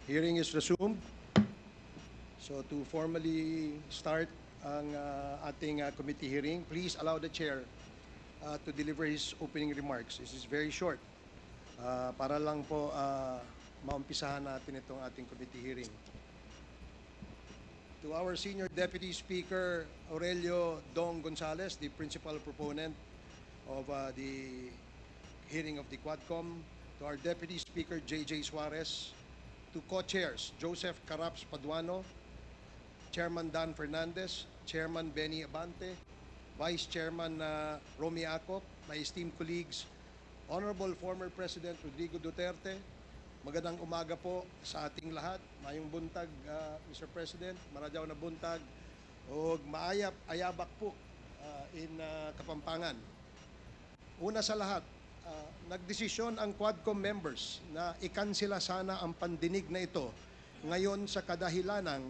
Hearing is resumed. So to formally start ang ating committee hearing, please allow the chair to deliver his opening remarks. This is very short. Para lang po maumpisahan natin itong ating committee hearing. To our Senior Deputy Speaker Aurelio Dong Gonzales, the principal proponent of the hearing of the Quadcom. To our Deputy Speaker J.J. Suarez. To co-chairs Joseph Caraps Paduano, Chairman Dan Fernandez, Chairman Benny Abante, Vice Chairman Romy Acop, my esteemed colleagues, Honorable former President Rodrigo Duterte, magandang umaga po sa ating lahat. Mayong buntag, Mr. President, maradyaw na buntag, o maayap, ayabak po in Kapampangan. Una sa lahat, nagdesisyon ang Quadcom members na ikansela sana ang pandinig na ito ngayon sa kadahilanang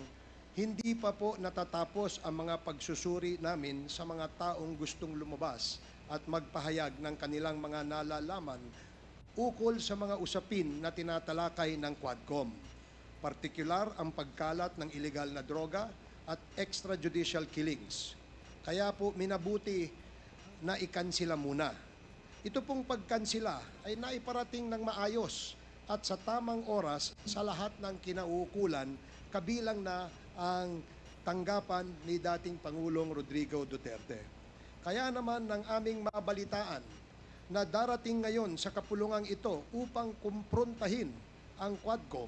hindi pa po natatapos ang mga pagsusuri namin sa mga taong gustong lumabas at magpahayag ng kanilang mga nalalaman ukol sa mga usapin na tinatalakay ng Quadcom. Partikular ang pagkalat ng ilegal na droga at extrajudicial killings. Kaya po minabuti na ikansila muna. Ito pong pagkansila ay naiparating ng maayos at sa tamang oras sa lahat ng kinauukulan, kabilang na ang tanggapan ni dating Pangulong Rodrigo Duterte. Kaya naman ng aming mabalitaan na darating ngayon sa kapulungang ito upang kumprontahin ang Quadcom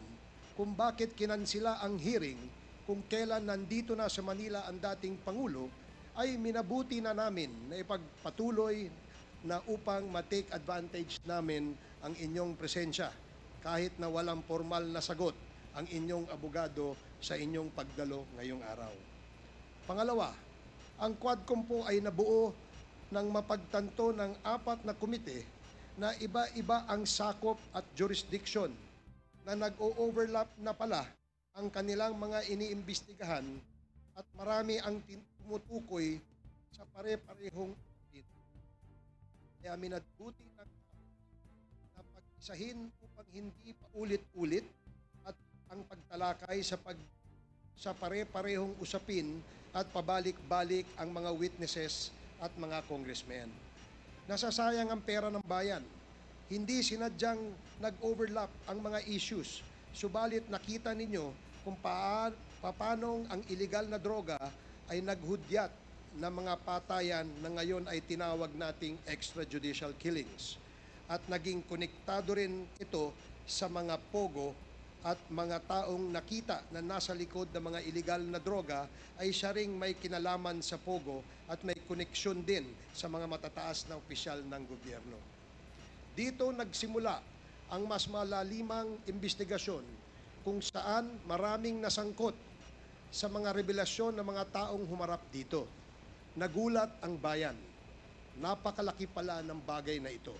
kung bakit kinansila ang hearing kung kailan nandito na sa Manila ang dating Pangulo, ay minabuti na namin na ipagpatuloy na upang ma-take advantage namin ang inyong presensya kahit na walang formal na sagot ang inyong abogado sa inyong pagdalo ngayong araw. Pangalawa, ang Quadcom po ay nabuo ng mapagtanto ng 4 na komite na iba-iba ang sakop at jurisdiction na nag-o-overlap na pala ang kanilang mga iniimbestigahan at marami ang tumutukoy sa pare-parehong kaya minabuti na pag-isahin upang hindi pa ulit-ulit at ang pagtalakay sa pare-parehong usapin at pabalik-balik ang mga witnesses at mga congressmen. Nasasayang ang pera ng bayan. Hindi sinadyang nag-overlap ang mga issues. Subalit nakita ninyo kung paanong ang iligal na droga ay naghudyat na mga patayan na ngayon ay tinawag nating extrajudicial killings. At naging konektado rin ito sa mga pogo at mga taong nakita na nasa likod ng mga iligal na droga ay siya ring may kinalaman sa pogo at may koneksyon din sa mga matataas na opisyal ng gobyerno. Dito nagsimula ang mas malalimang investigasyon kung saan maraming nasangkot sa mga revelasyon ng mga taong humarap dito. Nagulat ang bayan. Napakalaki pala ng bagay na ito.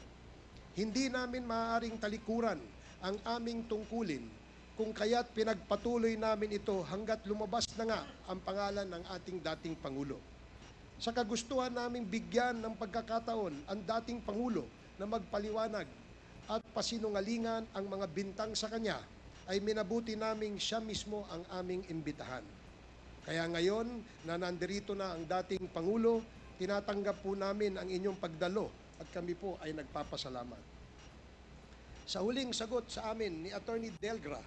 Hindi namin maaaring talikuran ang aming tungkulin kung kaya't pinagpatuloy namin ito hanggat lumabas na nga ang pangalan ng ating dating Pangulo. Sa kagustuhan naming bigyan ng pagkakataon ang dating Pangulo na magpaliwanag at pasinungalingan ang mga bintang sa kanya, ay minabuti naming siya mismo ang aming imbitahan. Kaya ngayon na nandirito na ang dating Pangulo, tinatanggap po namin ang inyong pagdalo at kami po ay nagpapasalamat. Sa huling sagot sa amin ni Attorney Delgra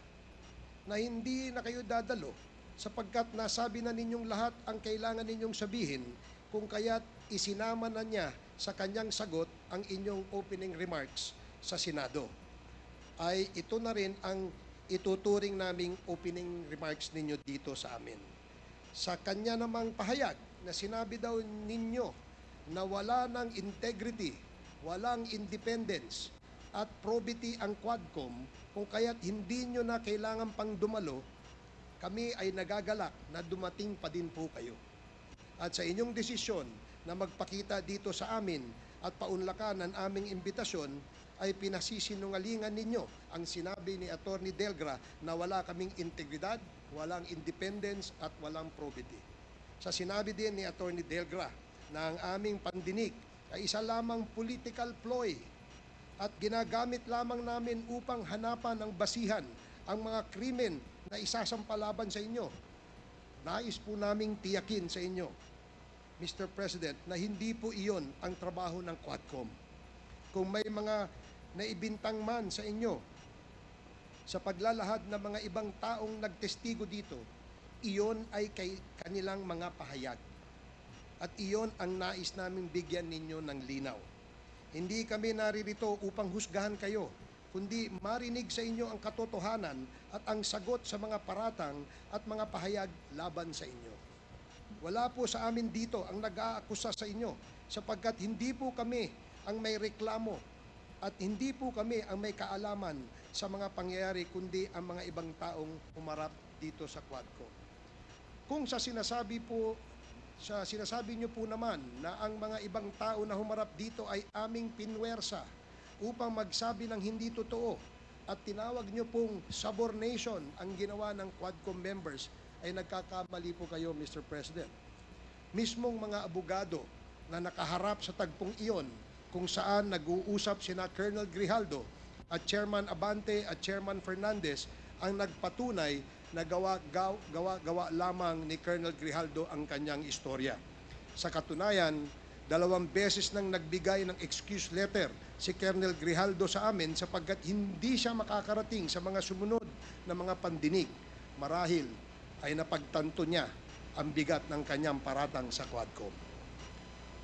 na hindi na kayo dadalo sapagkat nasabi na ninyong lahat ang kailangan ninyong sabihin, kung kaya't isinama na niya sa kanyang sagot ang inyong opening remarks sa Senado. Ay ito na rin ang ituturing naming opening remarks ninyo dito sa amin. Sa kanya namang pahayag na sinabi daw ninyo na wala ng integrity, walang independence at probity ang Quadcom, kung kaya't hindi nyo na kailangan pang dumalo, kami ay nagagalak na dumating pa din po kayo. At sa inyong desisyon na magpakita dito sa amin at paunlakan ang aming imbitasyon, ay pinasisinungalingan ninyo ang sinabi ni Attorney Delgra na wala kaming integridad, walang independence at walang probity. Sa sinabi din ni Attorney Delgra na ang aming pandinig ay isa lamang political ploy at ginagamit lamang namin upang hanapan ng basihan ang mga krimen na isasampalaban sa inyo. Nais po naming tiyakin sa inyo, Mr. President, na hindi po iyon ang trabaho ng Quadcom. Kung may mga naibintang man sa inyo sa paglalahad ng mga ibang taong nagtestigo dito, iyon ay kanilang mga pahayag. At iyon ang nais naming bigyan ninyo ng linaw. Hindi kami naririto upang husgahan kayo, kundi marinig sa inyo ang katotohanan at ang sagot sa mga paratang at mga pahayag laban sa inyo. Wala po sa amin dito ang nag-aakusa sa inyo sapagkat hindi po kami ang may reklamo at hindi po kami ang may kaalaman sa mga pangyayari kundi ang mga ibang taong humarap dito sa Quadcom. Kung sa sinasabi niyo po naman na ang mga ibang tao na humarap dito ay aming pinwersa upang magsabi ng hindi totoo at tinawag niyo pong subornation ang ginawa ng Quadcom members, ay nagkakamali po kayo, Mr. President. Mismong mga abogado na nakaharap sa tagpong iyon kung saan nag-uusap sina Colonel Grijaldo at Chairman Abante at Chairman Fernandez ang nagpatunay na gawa lamang ni Colonel Grijaldo ang kanyang istorya. Sa katunayan, 2 beses nang nagbigay ng excuse letter si Colonel Grijaldo sa amin sapagkat hindi siya makakarating sa mga sumunod na mga pandinig. Marahil ay napagtanto niya ang bigat ng kanyang paratang sa Quadcom.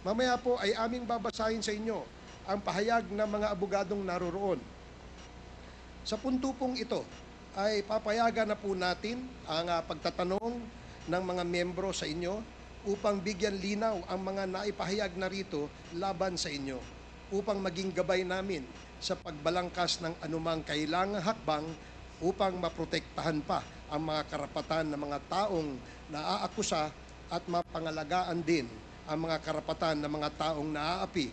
Mamaya po ay aming babasahin sa inyo ang pahayag ng mga abogadong naroroon. Sa punto pong ito ay papayagan na po natin ang pagtatanong ng mga membro sa inyo upang bigyan linaw ang mga naipahayag na rito laban sa inyo, upang maging gabay namin sa pagbalangkas ng anumang kailangang hakbang upang maprotektahan pa ang mga karapatan ng mga taong naaakusa at mapangalagaan din ang mga karapatan ng mga taong naaapi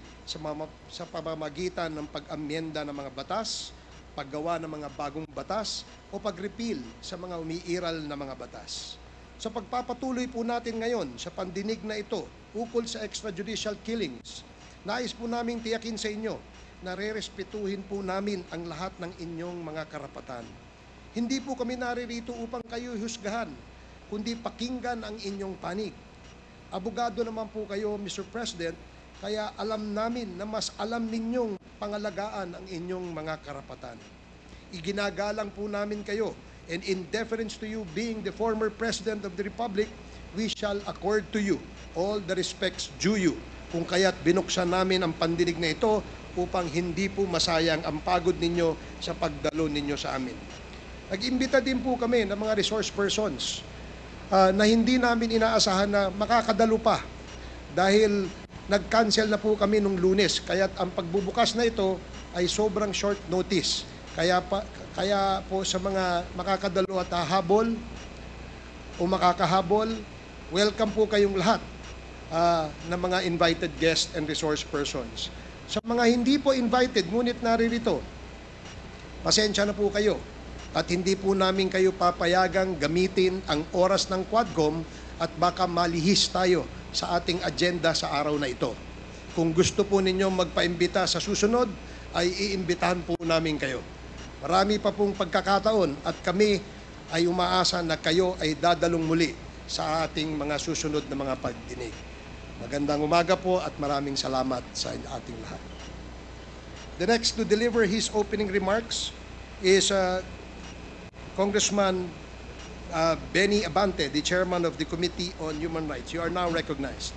sa pamamagitan ng pag-amyenda ng mga batas, paggawa ng mga bagong batas o pag-repeal sa mga umiiral na mga batas. Sa pagpapatuloy po natin ngayon sa pandinig na ito ukol sa extrajudicial killings, nais po namin tiyakin sa inyo na rerespetuhin po namin ang lahat ng inyong mga karapatan. Hindi po kami naririto upang kayo husgahan, kundi pakinggan ang inyong panig. Abogado naman po kayo, Mr. President, kaya alam namin na mas alam ninyong pangalagaan ang inyong mga karapatan. Iginagalang po namin kayo, and in deference to you being the former President of the Republic, we shall accord to you all the respects due you. Kung kaya't binuksan namin ang pandinig na ito upang hindi po masayang ang pagod ninyo sa pagdalo ninyo sa amin. Nag-imbita din po kami ng mga resource persons na hindi namin inaasahan na makakadalo pa dahil nag-cancel na po kami nung Lunes. Kaya ang pagbubukas na ito ay sobrang short notice. Kaya po sa mga makakadalo at hahabol o makakahabol, welcome po kayong lahat ng mga invited guests and resource persons. Sa mga hindi po invited, ngunit naririto, pasensya na po kayo. At hindi po namin kayo papayagang gamitin ang oras ng Quadcom at baka malihis tayo sa ating agenda sa araw na ito. Kung gusto po ninyo magpaimbita sa susunod, ay iimbitahan po namin kayo. Marami pa pong pagkakataon at kami ay umaasa na kayo ay dadalong muli sa ating mga susunod na mga pagdinig. Magandang umaga po at maraming salamat sa ating lahat. The next to deliver his opening remarks is Congressman Benny Abante, the Chairman of the Committee on Human Rights. You are now recognized.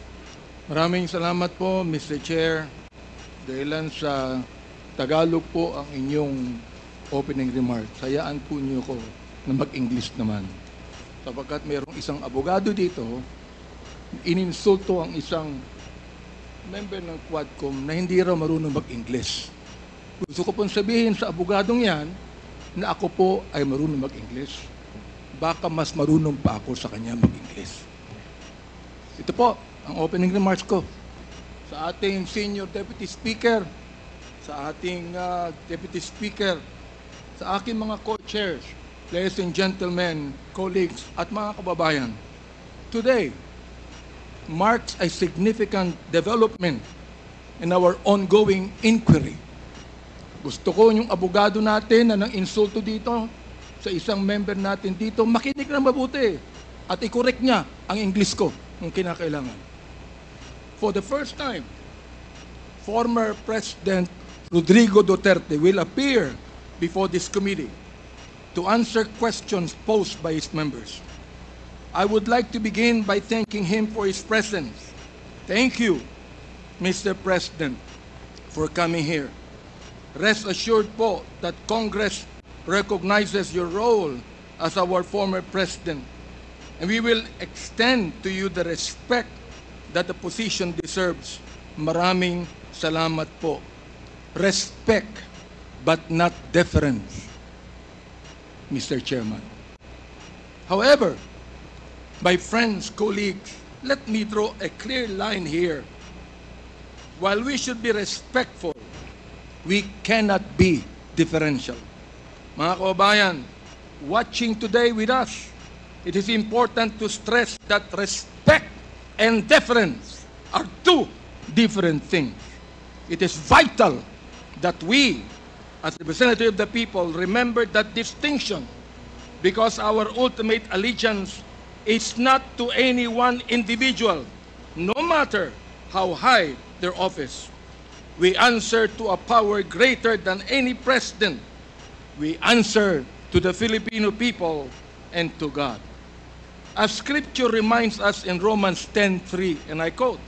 Maraming salamat po, Mr. Chair. Dahilan sa Tagalog po ang inyong opening remarks. Hayaan po niyo ko na mag-English naman. Sapagkat mayroong isang abogado dito, ininsulto ang isang member ng Quadcom na hindi raw marunong mag-English. Gusto ko pong sabihin sa abogadong yan na ako po ay marunong mag-English. Baka mas marunong pa ako sa kanya mag-English. Ito po ang opening remarks ko sa ating Senior Deputy Speaker, sa ating Deputy Speaker, sa aking mga co-chairs, ladies and gentlemen, colleagues, at mga kababayan. Today marks a significant development in our ongoing inquiry. Gusto ko yung abogado natin na nang insulto dito sa isang member natin dito, makinig na mabuti at i-correct niya ang English ko kung kinakailangan. For the first time, former President Rodrigo Duterte will appear before this committee to answer questions posed by his members. I would like to begin by thanking him for his presence. Thank you, Mr. President, for coming here. Rest assured po that Congress recognizes your role as our former president, and we will extend to you the respect that the position deserves. Maraming salamat po. Respect, but not deference, Mr. Chairman. However, my friends, colleagues, let me draw a clear line here. While we should be respectful, we cannot be differential. Mga kababayan, watching today with us, it is important to stress that respect and deference are two different things. It is vital that we, as representatives of the people, remember that distinction, because our ultimate allegiance is not to any one individual, no matter how high their office. We answer to a power greater than any president. We answer to the Filipino people and to God. As Scripture reminds us in Romans 10:3, and I quote,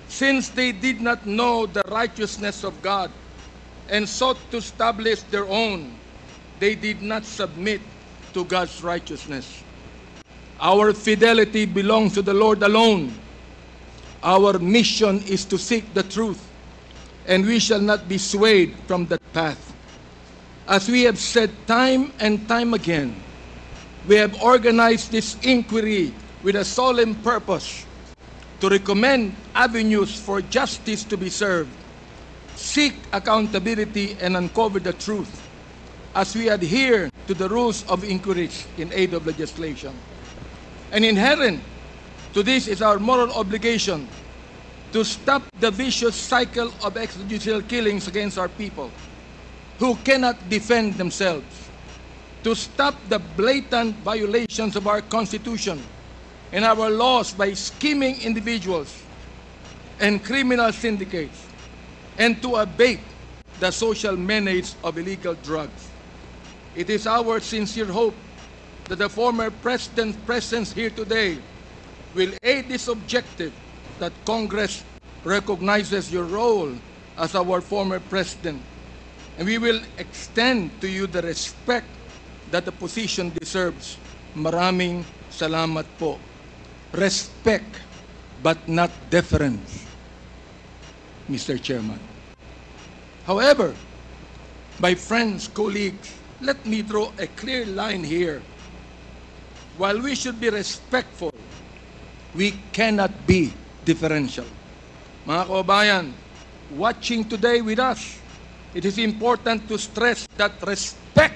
"Since they did not know the righteousness of God and sought to establish their own, they did not submit to God's righteousness." Our fidelity belongs to the Lord alone. Our mission is to seek the truth, and we shall not be swayed from that path. As we have said time and time again, we have organized this inquiry with a solemn purpose to recommend avenues for justice to be served, seek accountability, and uncover the truth as we adhere to the rules of inquiry in aid of legislation. And inherent to this is our moral obligation to stop the vicious cycle of extrajudicial killings against our people who cannot defend themselves, to stop the blatant violations of our Constitution and our laws by scheming individuals and criminal syndicates, and to abate the social menace of illegal drugs. It is our sincere hope that the former President's presence here today will aid this objective, that Congress recognizes your role as our former President, and we will extend to you the respect that the position deserves. Maraming salamat po. Respect, but not deference, Mr. Chairman. However, my friends, colleagues, let me draw a clear line here. While we should be respectful, we cannot be differential. Mga kababayan, watching today with us, it is important to stress that respect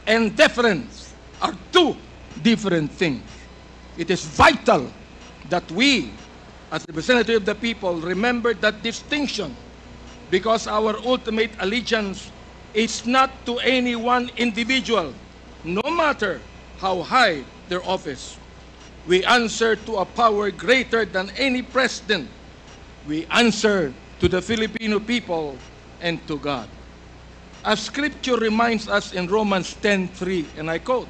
and deference are two different things. It is vital that we, as representatives of the people, remember that distinction, because our ultimate allegiance is not to any one individual, no matter how high their office. We answer to a power greater than any president. We answer to the Filipino people and to God. As Scripture reminds us in Romans 10:3, and I quote,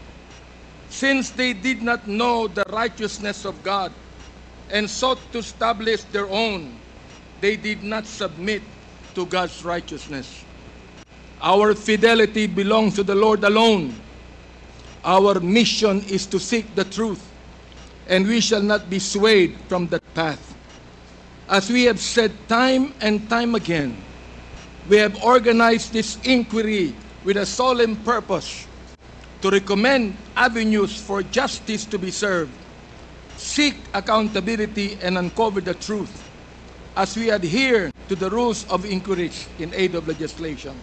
"Since they did not know the righteousness of God and sought to establish their own, they did not submit to God's righteousness." Our fidelity belongs to the Lord alone. Our mission is to seek the truth, and we shall not be swayed from that path. As we have said time and time again, we have organized this inquiry with a solemn purpose to recommend avenues for justice to be served, seek accountability, and uncover the truth as we adhere to the rules of inquiry in aid of legislation.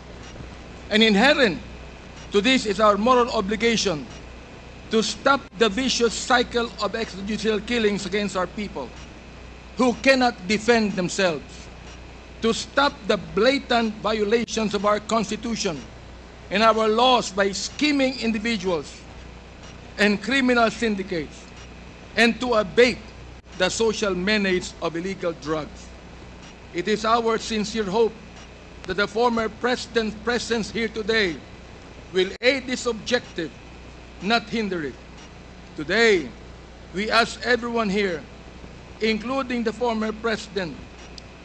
And inherent to this is our moral obligation to stop the vicious cycle of extrajudicial killings against our people who cannot defend themselves, to stop the blatant violations of our Constitution in our laws by scheming individuals and criminal syndicates, and to abate the social menace of illegal drugs. It is our sincere hope that the former President's presence here today will aid this objective, not hinder it. Today, we ask everyone here, including the former President,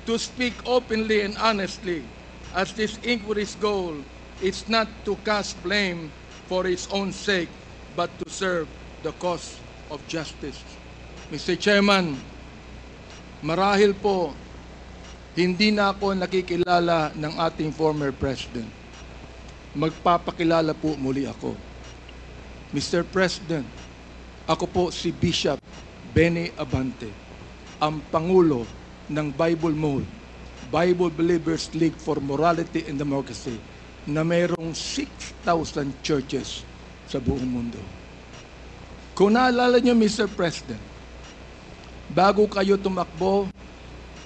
to speak openly and honestly, as this inquiry's goal is not to cast blame for its own sake, but to serve the cause of justice. Mr. Chairman, marahil po, hindi na ako nakikilala ng ating former President. Magpapakilala po muli ako. Mr. President, ako po si Bishop Benny Abante, ang Pangulo ng Bible Mode, Bible Believers League for Morality and Democracy, na mayroong 6,000 churches sa buong mundo. Kung naalala niyo, Mr. President, bago kayo tumakbo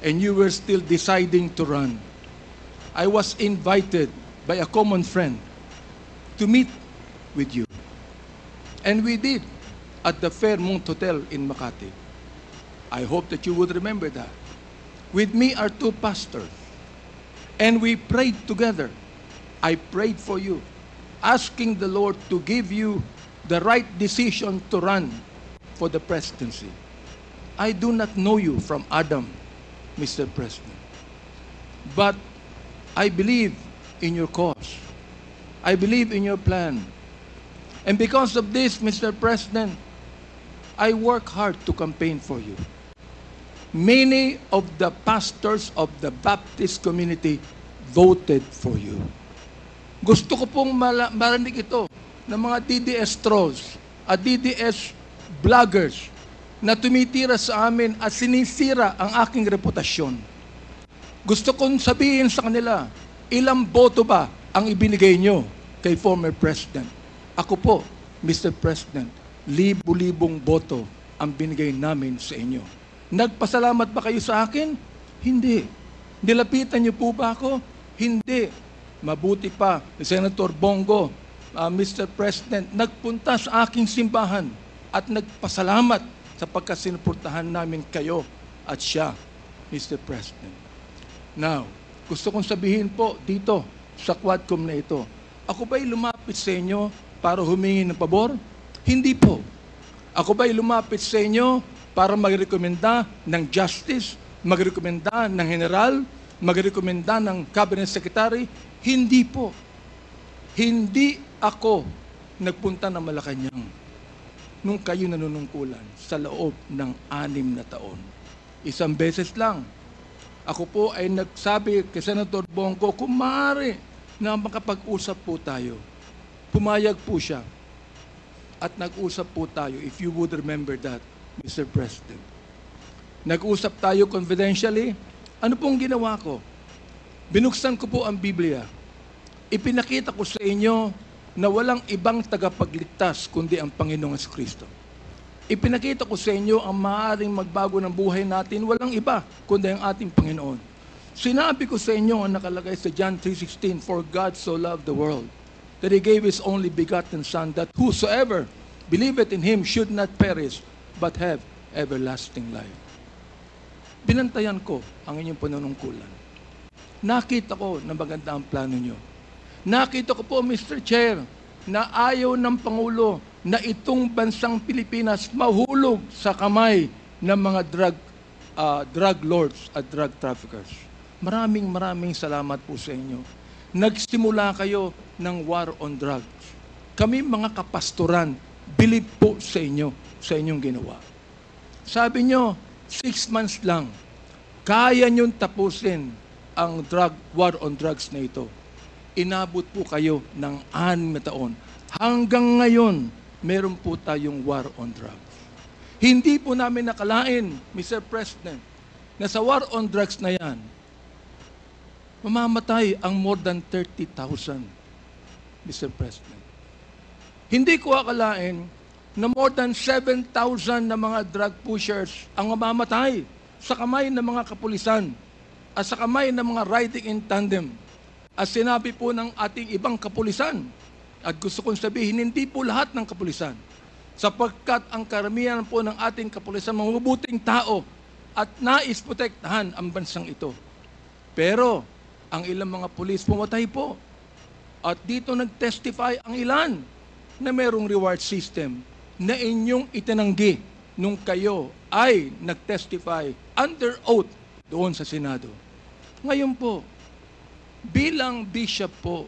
and you were still deciding to run, I was invited by a common friend to meet with you. And we did at the Fairmont Hotel in Makati. I hope that you would remember that. With me are two pastors, and we prayed together. I prayed for you, asking the Lord to give you the right decision to run for the presidency. I do not know you from Adam, Mr. President, but I believe in your cause. I believe in your plan. And because of this, Mr. President, I work hard to campaign for you. Many of the pastors of the Baptist community voted for you. Gusto ko pong marinig ito ng mga DDS trolls at DDS vloggers na tumitira sa amin at sinisira ang aking reputasyon. Gusto kong sabihin sa kanila, ilang boto ba ang ibinigay nyo kay former President? Ako po, Mr. President, libu-libong boto ang binigay namin sa inyo. Nagpasalamat ba kayo sa akin? Hindi. Nilapitan niyo po ba ako? Hindi. Mabuti pa, Senator Bongo, Mr. President, nagpunta sa aking simbahan at nagpasalamat sapagkat sinuportahan namin kayo at siya, Mr. President. Now, gusto kong sabihin po dito sa Quadcom na ito, ako ba'y lumapit sa inyo para humingi ng pabor? Hindi po. Ako ba'y lumapit sa inyo para magrekomenda ng justice, magrekomenda ng general, magrekomenda ng cabinet secretary? Hindi po. Hindi ako nagpunta ng Malacanang nung kayo nanunungkulan sa loob ng 6 na taon. Isang beses lang. Ako po ay nagsabi kay Senator Bongo, kung maaari na makapag-usap po tayo. Pumayag po siya. At nag-usap po tayo, if you would remember that, Mr. President. Nag-usap tayo confidentially. Ano pong ginawa ko? Binuksan ko po ang Biblia. Ipinakita ko sa inyo na walang ibang tagapagligtas kundi ang Panginoong Kristo. Ipinakita ko sa inyo ang maaaring magbago ng buhay natin, walang iba kundi ang ating Panginoon. Sinabi ko sa inyo ang nakalagay sa John 3:16, for God so loved the world, that He gave His only begotten Son, that whosoever believeth in Him should not perish, but have everlasting life. Binantayan ko ang inyong panunungkulan. Nakita ko na maganda ang plano nyo. Nakita ko po, Mr. Chair, na ayaw ng Pangulo na itong bansang Pilipinas mahulog sa kamay ng mga drug lords at drug traffickers. Maraming salamat po sa inyo. Nagsimula kayo ng war on drugs. Kami mga kapastoran, believe po sa inyo, sa inyong ginawa. Sabi nyo, 6 months lang, kaya nyo tapusin ang war on drugs na ito. Inabot po kayo ng 6 na taon. Hanggang ngayon, meron po tayong war on drugs. Hindi po namin nakalain, Mr. President, na sa war on drugs na yan, mamamatay ang more than 30,000, Mr. President. Hindi ko akalain na more than 7,000 na mga drug pushers ang mamamatay sa kamay ng mga kapulisan at sa kamay ng mga riding in tandem. At sinabi po ng ating ibang kapulisan, at gusto kong sabihin, hindi po lahat ng kapulisan, sapagkat ang karamihan po ng ating kapulisan, mga mabuting tao, at nais protektahan ang bansang ito. Pero, ang ilang mga pulis pumatay po. At dito nag-testify ang ilan na merong reward system na inyong itinanggi nung kayo ay nag-testify under oath doon sa Senado. Ngayon po, bilang bishop po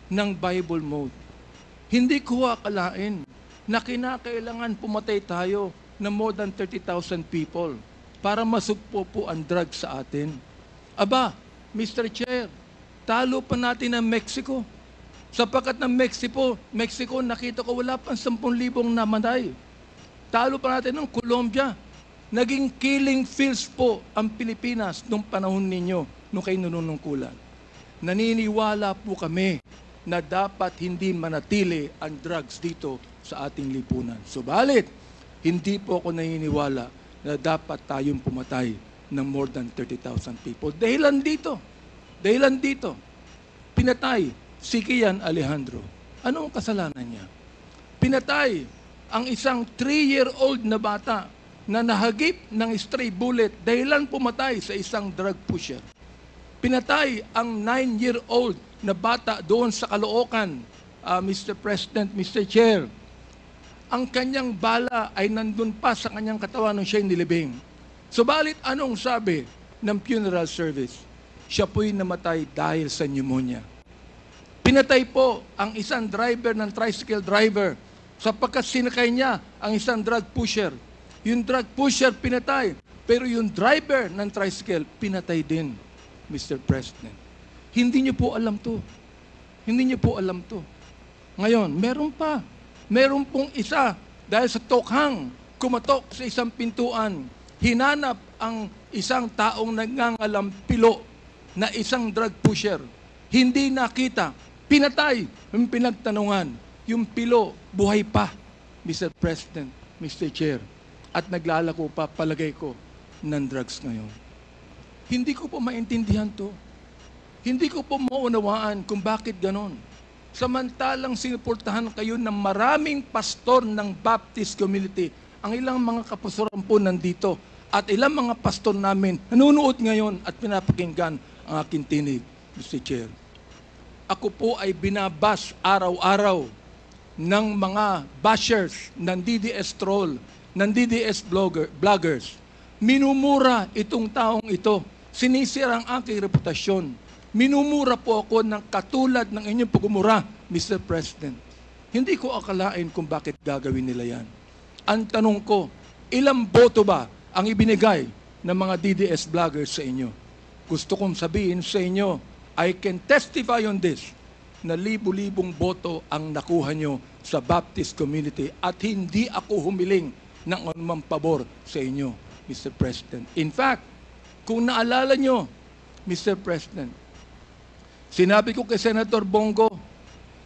ng Bible Mode, hindi ko akalain na kinakailangan pumatay tayo na more than 30,000 people para masugpo po ang drug sa atin. Aba, Mr. Chair, talo pa natin ang Mexico. Sapagkat ng Mexico, nakita ko wala pang 10,000 namatay. Talo pa natin ng Colombia. Naging killing fields po ang Pilipinas nung panahon ninyo, nung kayo nanunungkulan. Naniniwala po kami na dapat hindi manatili ang drugs dito sa ating lipunan. Subalit, hindi po ako naniniwala na dapat tayong pumatay ng more than 30,000 people. Dahilan dito, pinatay si Kian Alejandro. Ano ang kasalanan niya? Pinatay ang isang 3-year-old na bata na nahagip ng stray bullet dahilan pumatay sa isang drug pusher. Pinatay ang 9-year-old na bata doon sa Caloocan, Mr. President, Mr. Chair. Ang kanyang bala ay nandun pa sa kanyang katawan nung siya'y nilibing. Subalit anong sabi ng funeral service? Siya po'y namatay dahil sa pneumonia. Pinatay po ang isang driver ng tricycle driver sapagkat sinakay niya ang isang drug pusher. Yung drug pusher pinatay, pero yung driver ng tricycle pinatay din, Mr. President. Hindi niyo po alam to. Hindi niyo po alam to. Ngayon, meron pa. Meron pong isa dahil sa tokhang kumatok sa isang pintuan, hinanap ang isang taong nangangalampilo na isang drug pusher. Hindi nakita. Pinatay. Yung pinagtanungan. Yung pilo, buhay pa, Mr. President, Mr. Chair. At naglalako pa, palagay ko, ng drugs ngayon. Hindi ko po maintindihan to. Hindi ko po maunawaan kung bakit ganon. Samantalang sinuportahan kayo ng maraming pastor ng Baptist community. Ang ilang mga kapastoran po nandito at ilang mga pastor namin nanonood ngayon at pinapakinggan ang aking tinig, Mr. Chair. Ako po ay binabas araw-araw ng mga bashers ng DDS troll, ng DDS vloggers. Minumura itong taong ito. Sinisira ang aking reputasyon. Minumura po ako ng katulad ng inyong pagmumura, Mr. President. Hindi ko akalain kung bakit gagawin nila yan. Ang tanong ko, ilang boto ba ang ibinigay ng mga DDS vloggers sa inyo? Gusto kong sabihin sa inyo, I can testify on this, na libu-libong boto ang nakuha nyo sa Baptist community at hindi ako humiling ng anumang pabor sa inyo, Mr. President. In fact, kung naalala nyo, Mr. President, sinabi ko kay Senator Bongo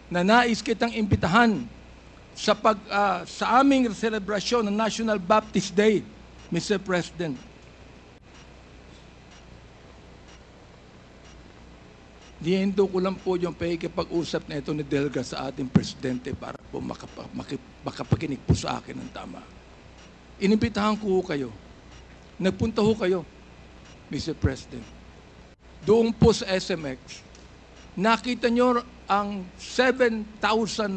na nais kitang imbitahan sa aming selebrasyon ng National Baptist Day, Mr. President. Dihindo ko lang po yung pakikipag-usap na ito ni Delga sa ating presidente para po makapakinig po sa akin ng tama. Inimbitahan ko kayo. Nagpunta ho kayo, Mr. President. Doon po sa SMX, nakita nyo ang 7,000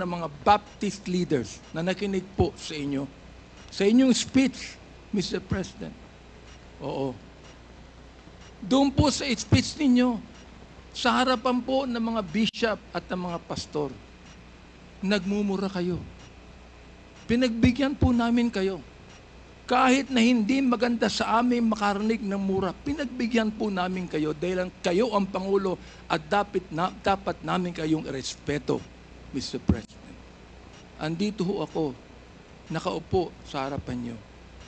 na mga Baptist leaders na nakinig po sa inyo. Sa inyong speech, Mr. President. Oo. Doon po sa speech ninyo, sa harapan po ng mga bishop at ng mga pastor, nagmumura kayo. Pinagbigyan po namin kayo. Kahit na hindi maganda sa amin makarinig ng mura, pinagbigyan po namin kayo dahil kayo ang Pangulo at dapat namin kayong irespeto, Mr. President. Andito ho ako, nakaupo sa harapan nyo.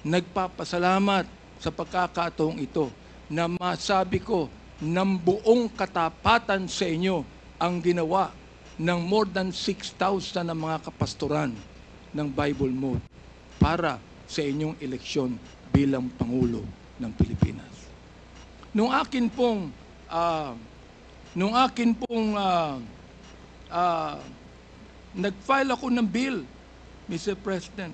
Nagpapasalamat sa pagkakataong ito na masabi ko ng buong katapatan sa inyo ang ginawa ng more than 6,000 na mga kapastoran ng Bible Mode para sa inyong eleksyon bilang Pangulo ng Pilipinas. Nung akin pong nung akin pong nag-file ako ng bill, Mr. President,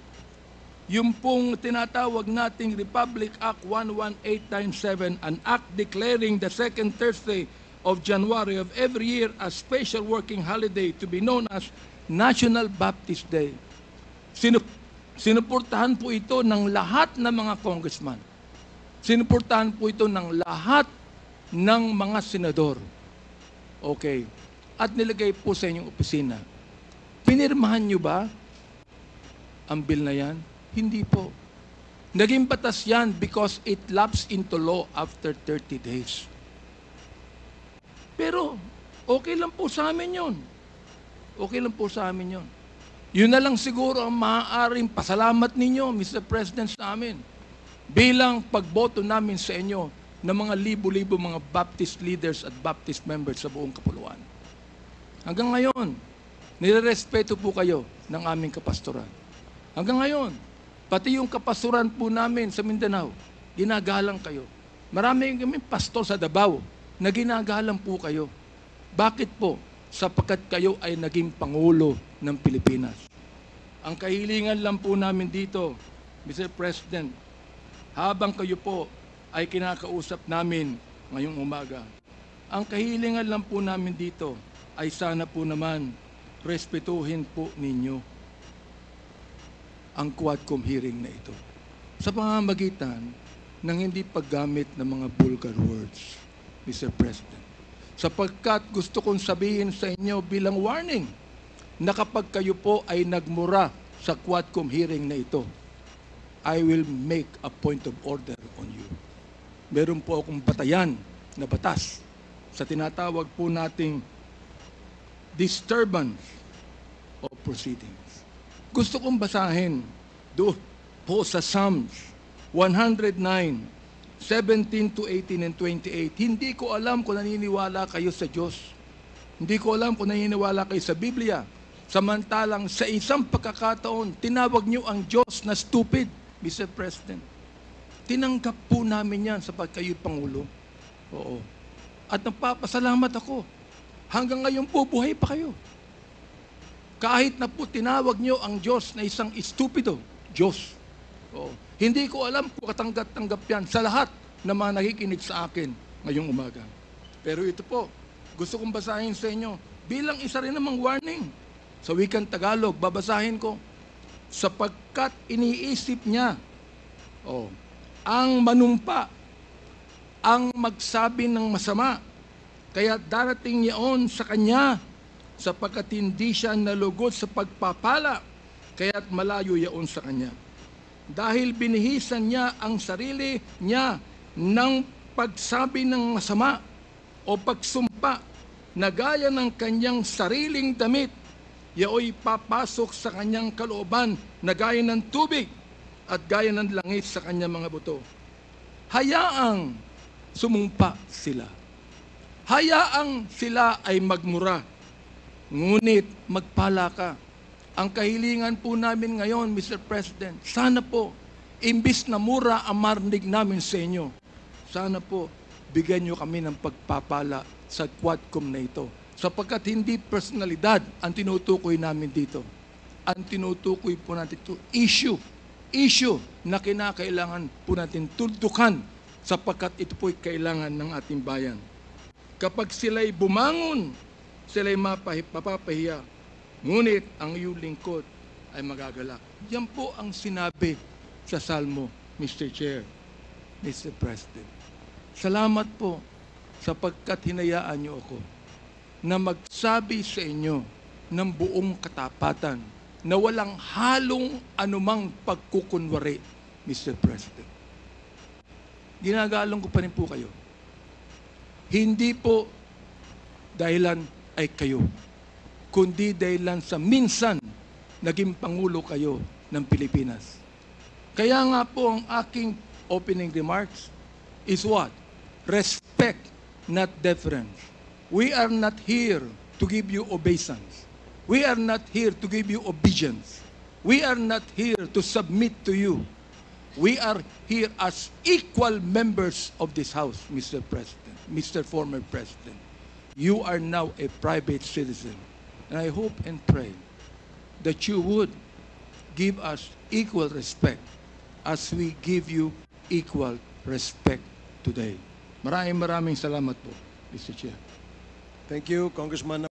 yung pong tinatawag nating Republic Act 11897, an act declaring the second Thursday of January of every year as special working holiday to be known as National Baptist Day. Sinuportahan po ito ng lahat ng mga congressman. Sinuportahan po ito ng lahat ng mga senador. Okay. At nilagay po sa inyong opisina. Pinirmahan nyo ba ang bill na yan? Hindi po. Naging batas yan because it lapsed into law after 30 days. Pero, okay lang po sa amin yun. Okay lang po sa amin yun. Yun na lang siguro ang maaaring pasalamat ninyo, Mr. President, sa amin. Bilang pagboto namin sa inyo ng mga libo-libo mga Baptist leaders at Baptist members sa buong kapuluan. Hanggang ngayon, nirerespeto po kayo ng aming kapastoran. Hanggang ngayon, pati yung kapastoran po namin sa Mindanao, ginagalang kayo. Marami kami pastor sa Davao na ginagalang po kayo. Bakit po? Sapagkat kayo ay naging Pangulo ng Pilipinas. Ang kahilingan lang po namin dito, Mr. President, habang kayo po ay kinakausap namin ngayong umaga, ang kahilingan lang po namin dito ay sana po naman respetuhin po ninyo ang Quadcom hearing na ito sa pamamagitan ng hindi paggamit ng mga vulgar words, Mr. President. Sapagkat gusto kong sabihin sa inyo bilang warning na kapag kayo po ay nagmura sa Quadcom hearing na ito, I will make a point of order on you. Meron po akong batayan na batas sa tinatawag po nating disturbance of proceedings. Gusto kong basahin doon po sa Psalms 109, 17 to 18 and 28. Hindi ko alam kung naniniwala kayo sa Diyos. Hindi ko alam kung naniniwala kayo sa Biblia. Samantalang sa isang pagkakataon, tinawag niyo ang Diyos na stupid, Mr. President. Tinanggap po namin yan sapagkat kayo'y Pangulo. Oo. At nagpapasalamat ako. Hanggang ngayon po, buhay pa kayo. Kahit na po tinawag niyo ang Diyos na isang estupido, Diyos. Oo. Hindi ko alam kung katanggap-tanggap yan sa lahat ng mga nakikinig sa akin ngayong umaga. Pero ito po, gusto kong basahin sa inyo bilang isa rin namang warning. Sa wikang Tagalog, babasahin ko. Sapagkat iniisip niya, ang manumpa, ang magsabi ng masama, kaya darating yaon sa kanya, sapagkat hindi siya nalugod sa pagpapala, kaya't malayo yaon sa kanya. Dahil binihisan niya ang sarili niya ng pagsabi ng masama o pagsumpa na gaya ng kanyang sariling damit, yaoy papasok sa kanyang kalooban na gaya ng tubig at gaya ng langit sa kanyang mga buto. Hayaang sumumpa sila. Hayaang sila ay magmura. Ngunit magpala ka. Ang kahilingan po namin ngayon, Mr. President, sana po, imbis na mura ang marinig namin sa inyo, sana po, bigyan nyo kami ng pagpapala sa Quadcom na ito. Sapagkat hindi personalidad ang tinutukoy namin dito. Ang tinutukoy po natin ito, issue na kinakailangan po natin tuldukan sapagkat ito po'y kailangan ng ating bayan. Kapag sila'y bumangon, sila'y mapapahiya, ngunit ang iyong lingkod ay magagalak. Yan po ang sinabi sa Salmo, Mr. Chair, Mr. President. Salamat po sapagkat hinayaan niyo ako na magsabi sa inyo ng buong katapatan na walang halong anumang pagkukunwari, Mr. President. Ginagalang ko pa rin po kayo. Hindi po dahilan ay kayo, kundi dahilan sa minsan naging Pangulo kayo ng Pilipinas. Kaya nga po ang aking opening remarks is what? Respect, not deference. We are not here to give you obeisance. We are not here to give you obedience. We are not here to submit to you. We are here as equal members of this House, Mr. President, Mr. Former President. You are now a private citizen. And I hope and pray that you would give us equal respect as we give you equal respect today. Maraming salamat po, Mr. Chair. Thank you, Congressman